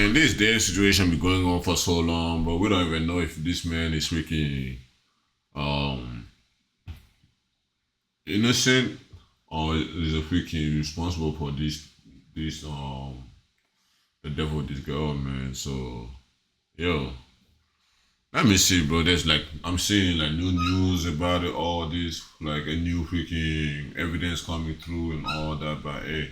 man, this damn situation be going on for so long, bro. We don't even know if this man is freaking um innocent or is a freaking responsible for this the devil with this girl, man. So yo, let me see, bro. There's like I'm seeing like new news about it, all this like a new freaking evidence coming through and all that. But hey,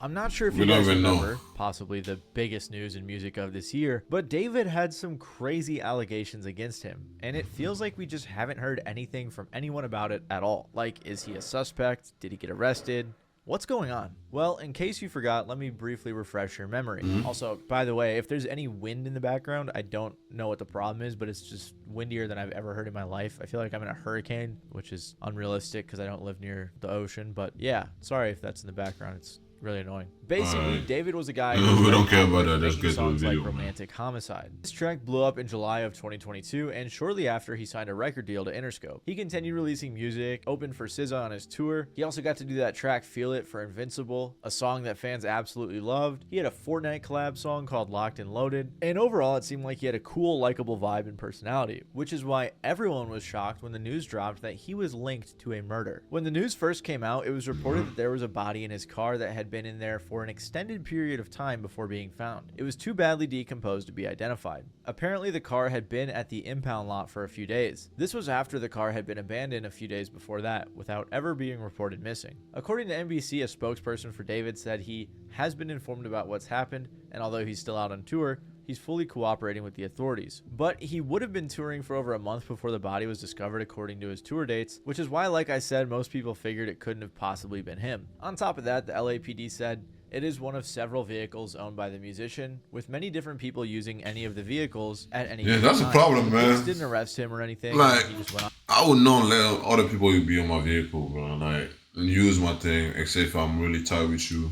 I'm not sure if we you don't guys even know. remember, possibly the biggest news in music of this year, but David had some crazy allegations against him, and it feels like we just haven't heard anything from anyone about it at all. Like, is he a suspect? Did he get arrested? What's going on? Well, in case you forgot, let me briefly refresh your memory. Also, by the way, if there's any wind in the background, I don't know what the problem is, but it's just windier than I've ever heard in my life. I feel like I'm in a hurricane, which is unrealistic because I don't live near the ocean. But yeah, sorry if that's in the background. It's really annoying. Basically, David was a guy who We don't care popular about for that. Let's making get to the songs video, like man. Romantic Homicide. This track blew up in July of 2022, and shortly after, he signed a record deal to Interscope. He continued releasing music, opened for SZA on his tour. He also got to do that track Feel It for Invincible, a song that fans absolutely loved. He had a Fortnite collab song called Locked and Loaded, and overall it seemed like he had a cool, likable vibe and personality, which is why everyone was shocked when the news dropped that he was linked to a murder. When the news first came out, it was reported that there was a body in his car that had been in there for an extended period of time before being found. It was too badly decomposed to be identified. Apparently, the car had been at the impound lot for a few days. This was after the car had been abandoned a few days before that, without ever being reported missing. According to NBC, a spokesperson for David said he has been informed about what's happened, and although he's still out on tour, he's fully cooperating with the authorities. But he would have been touring for over a month before the body was discovered according to his tour dates, which is why, like I said, most people figured it couldn't have possibly been him. On top of that, the LAPD said it is one of several vehicles owned by the musician, with many different people using any of the vehicles at any Yeah, that's time. a problem, The police man. didn't arrest him or anything. Like, He just went on. I would not let other people be on my vehicle, bro. Like, and use my thing, except if I'm really tired with you,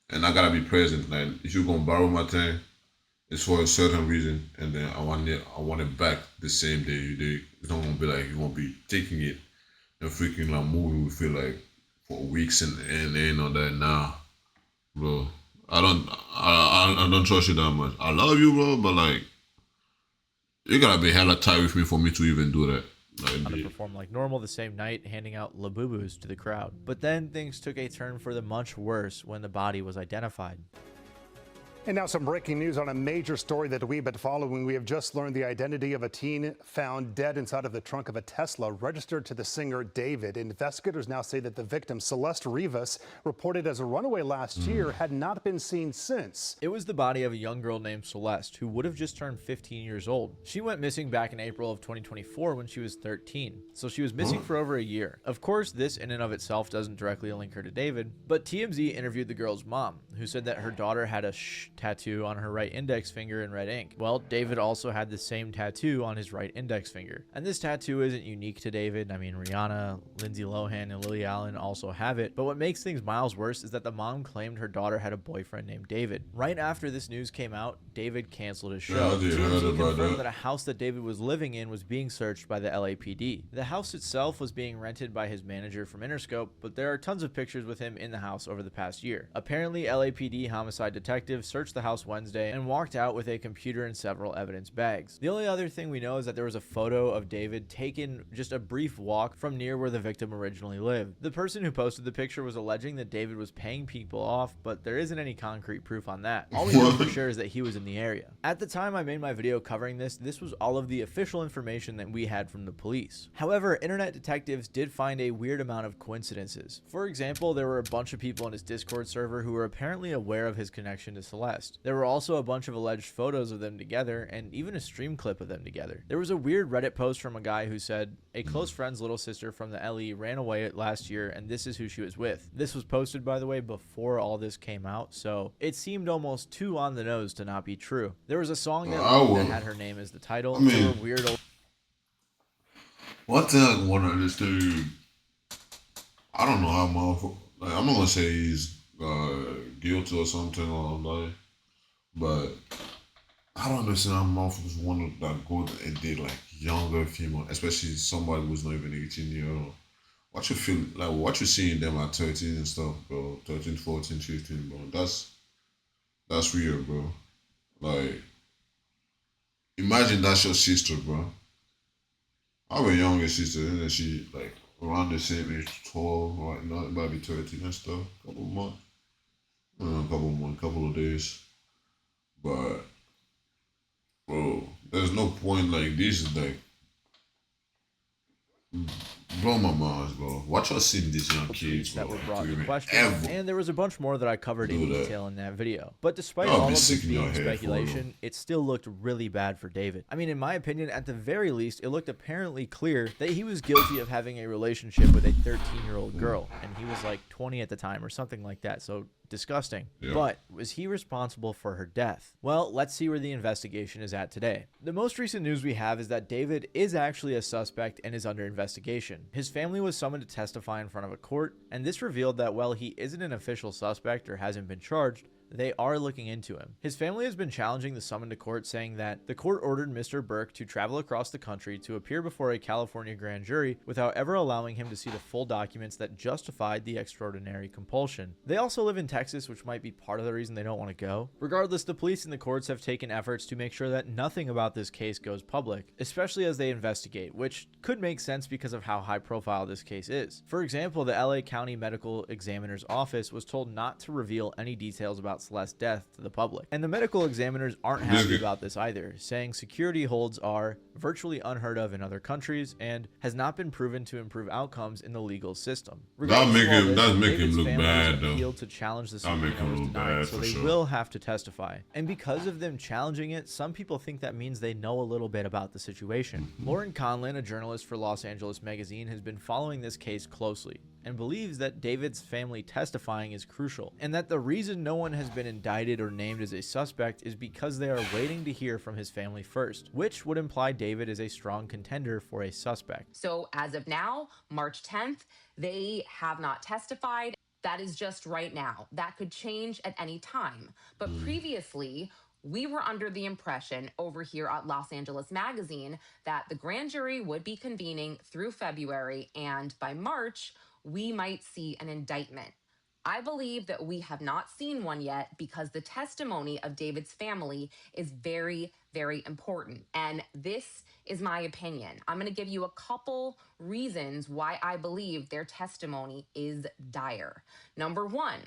and I gotta be present. Like, if you're gonna borrow my thing, it's for a certain reason, and then I want it back the same day you did. It's not gonna be like you won't be taking it and freaking like moving. We feel like for weeks and ain't on that now, bro. I don't trust you that much. I love you, bro, but like you gotta be hella tight with me for me to even do that. To Like, perform like normal the same night, handing out labubus to the crowd. But then things took a turn for the much worse when the body was identified. And now some breaking news on a major story that we've been following. We have just learned the identity of a teen found dead inside of the trunk of a Tesla registered to the singer David. Investigators now say that the victim, Celeste Rivas, reported as a runaway last year, had not been seen since. It was the body of a young girl named Celeste, who would have just turned 15 years old. She went missing back in April of 2024 when she was 13, so she was missing for over a year. Of course, this in and of itself doesn't directly link her to David, but TMZ interviewed the girl's mom, who said that her daughter had a tattoo on her right index finger in red ink. Well, David also had the same tattoo on his right index finger. And this tattoo isn't unique to David. I mean, Rihanna, Lindsay Lohan, and Lily Allen also have it. But what makes things miles worse is that the mom claimed her daughter had a boyfriend named David. Right after this news came out, David canceled his show. Yeah, I did heard about confirmed that. a house that David was living in was being searched by the LAPD. The house itself was being rented by his manager from Interscope, but there are tons of pictures with him in the house over the past year. Apparently, LAPD homicide detectives searched the house Wednesday and walked out with a computer and several evidence bags. The only other thing we know is that there was a photo of David taken just a brief walk from near where the victim originally lived. The person who posted the picture was alleging that David was paying people off, but there isn't any concrete proof on that. All we know for sure is that he was in the area. At the time I made my video covering this was all of the official information that we had from the police. However, internet detectives did find a weird amount of coincidences. For example, there were a bunch of people in his Discord server who were apparently aware of his connection to Celeste. There were also a bunch of alleged photos of them together and even a stream clip of them together. There was a weird Reddit post from a guy who said, a close friend's little sister from the LE ran away last year and this is who she was with. This was posted, by the way, before all this came out, so it seemed almost too on the nose to not be true. There was a song that had her name as the title. I mean, there were weird old one thing I want to understand, I don't know how motherfucker. Like, I'm not gonna say he's guilty or something or like, but I don't understand how motherfuckers want to like go and date like younger female, especially somebody who's not even 18 years old. What you feel like? What you see in them at 13 and stuff, bro? 13, 14, 15, bro. That's weird, bro. Like, imagine that's your sister, bro. I have a younger sister, and then she like around the same age, 12, right now, it might be 13 and stuff. Couple of months, couple of days. But bro, there's no point. Like, this is like blow my mind, bro. Watch us seeing these young kids, that bro. were brought into question, Ever and there was a bunch more that I covered in do that. detail in that video. But despite I'll all be of this sick in your being head for speculation, it still looked really bad for David. I mean, in my opinion, at the very least, it looked apparently clear that he was guilty of having a relationship with a 13-year-old girl, and he was like 20 at the time or something like that. So disgusting. Yeah. But was he responsible for her death? Well, let's see where the investigation is at today. The most recent news we have is that David is actually a suspect and is under investigation. His family was summoned to testify in front of a court, and this revealed that while he isn't an official suspect or hasn't been charged, they are looking into him. His family has been challenging the summon to court, saying that the court ordered Mr. Burke to travel across the country to appear before a California grand jury without ever allowing him to see the full documents that justified the extraordinary compulsion. They also live in Texas, which might be part of the reason they don't want to go. Regardless, the police and the courts have taken efforts to make sure that nothing about this case goes public, especially as they investigate, which could make sense because of how high profile this case is. For example, the LA County Medical Examiner's Office was told not to reveal any details about Celeste's death to the public. And the medical examiners aren't happy about this either, saying security holds are virtually unheard of in other countries and has not been proven to improve outcomes in the legal system. That make him look bad, though. Appealed to challenge the That make him look bad, so for they sure. will have to testify. And because of them challenging it, some people think that means they know a little bit about the situation. Lauren Conlin, a journalist for Los Angeles Magazine, has been following this case closely and believes that David's family testifying is crucial, and that the reason no one has been indicted or named as a suspect is because they are waiting to hear from his family first, which would imply David is a strong contender for a suspect. So as of now, March 10th, they have not testified. That is just right now. That could change at any time. But previously, we were under the impression over here at Los Angeles Magazine that the grand jury would be convening through February, and by March, we might see an indictment. I believe that we have not seen one yet because the testimony of David's family is very, very important. And this is my opinion. I'm going to give you a couple reasons why I believe their testimony is dire. Number one,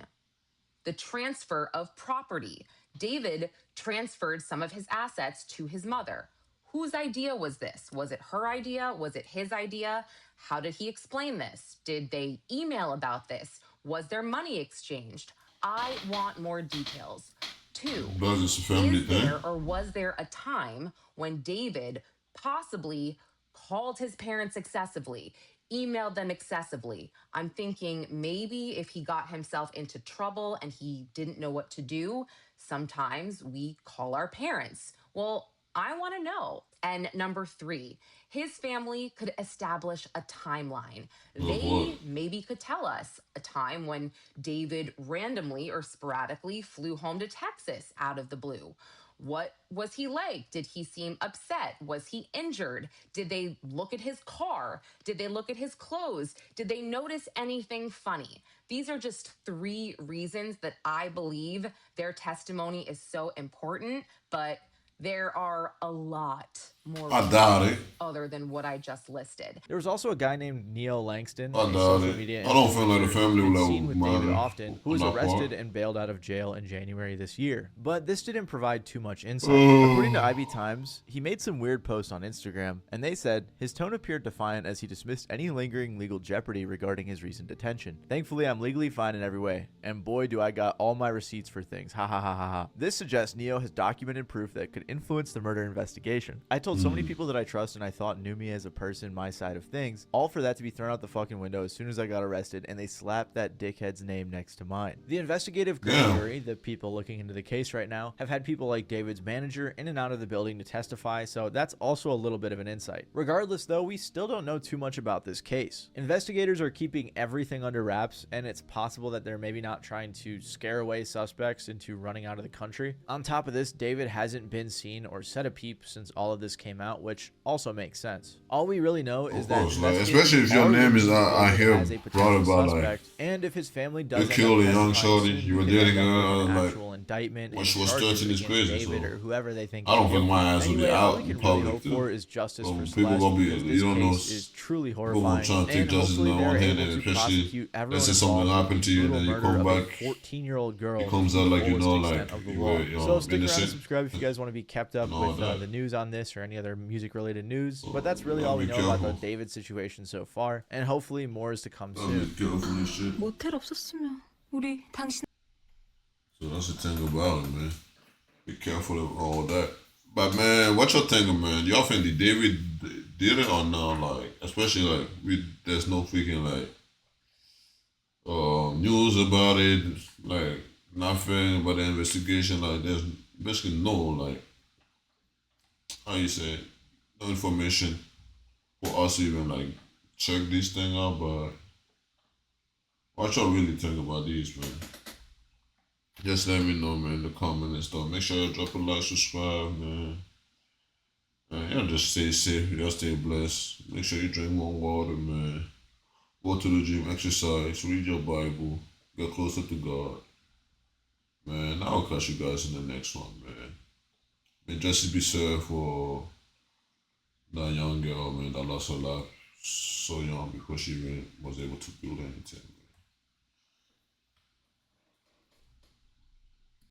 the transfer of property. David transferred some of his assets to his mother. Whose idea was this? Was it her idea? Was it his idea? How did he explain this? Did they email about this? Was there money exchanged? I want more details. Two, is there or was there a time when David possibly called his parents excessively, emailed them excessively? I'm thinking maybe if he got himself into trouble and he didn't know what to do, sometimes we call our parents. Well, I want to know. And number three, his family could establish a timeline. They maybe could tell us a time when David randomly or sporadically flew home to Texas out of the blue. What was he like? Did he seem upset? Was he injured? Did they look at his car? Did they look at his clothes? Did they notice anything funny? These are just three reasons that I believe their testimony is so important, but there are a lot more I doubt it. other than what I just listed. There was also a guy named Neil Langston, I a doubt social it. media I don't feel like the influencer family who's will seen with David mind often, who was on that arrested part. and bailed out of jail in January this year. But this didn't provide too much insight. According to IB Times, he made some weird posts on Instagram, and they said his tone appeared defiant as he dismissed any lingering legal jeopardy regarding his recent detention. Thankfully, I'm legally fine in every way, and boy do I got all my receipts for things. Ha ha ha ha ha. This suggests Neo has documented proof that could influence the murder investigation. I told so many people that I trust and I thought knew me as a person, my side of things, all for that to be thrown out the fucking window as soon as I got arrested, and they slapped that dickhead's name next to mine. The investigative grand jury, the people looking into the case right now, have had people like David's manager in and out of the building to testify, so that's also a little bit of an insight. Regardless though, we still don't know too much about this case. Investigators are keeping everything under wraps, and it's possible that they're maybe not trying to scare away suspects into running out of the country. On top of this, David hasn't been seen or said a peep since all of this came out, which also makes sense. All we really know is that especially if your name is out here brought about like and if his family you does killed a young shorty, you were dating her, like indictment When and she was charges 13 is against crazy, David so or whoever they think. I don't is think guilty. my ass will be Anyway, all out we in can really public. hope for is justice for People Celeste gonna be, because you this don't know, case is truly people gonna horrifying, try to take and justice in hopefully their own they're hand, able and to especially prosecute everyone let's say something involved happened with to the you, and brutal then you murder come of a back, 14-year-old girl it comes to out the like, you fullest know, extent like of the you law. were So stick around and innocent subscribe if you guys want to be kept up and all with that. the news on this or any other music-related news. But that's really Gotta all we be know about the careful. David situation so far, and hopefully more is to come Gotta soon. be careful and shit. 모텔 없었으면 우리 당신 So that's the thing about it, man. Be careful of all that. But man, what y'all thinking, man? Y'all think the David did it or not? Like, especially like there's no freaking like news about it, like nothing about the investigation. Like, there's basically no like how you say it, no information for us to even like check this thing out. But what y'all really think about these, man? Just let me know, man, in the comment and stuff. Make sure you drop a like, subscribe, man. Y'all just stay safe, y'all stay blessed. Make sure you drink more water, man. Go to the gym, exercise, read your Bible, get closer to God. Man, I'll catch you guys in the next one, man. May justice be served for that young girl, man, that lost her life so young before she even was able to build anything.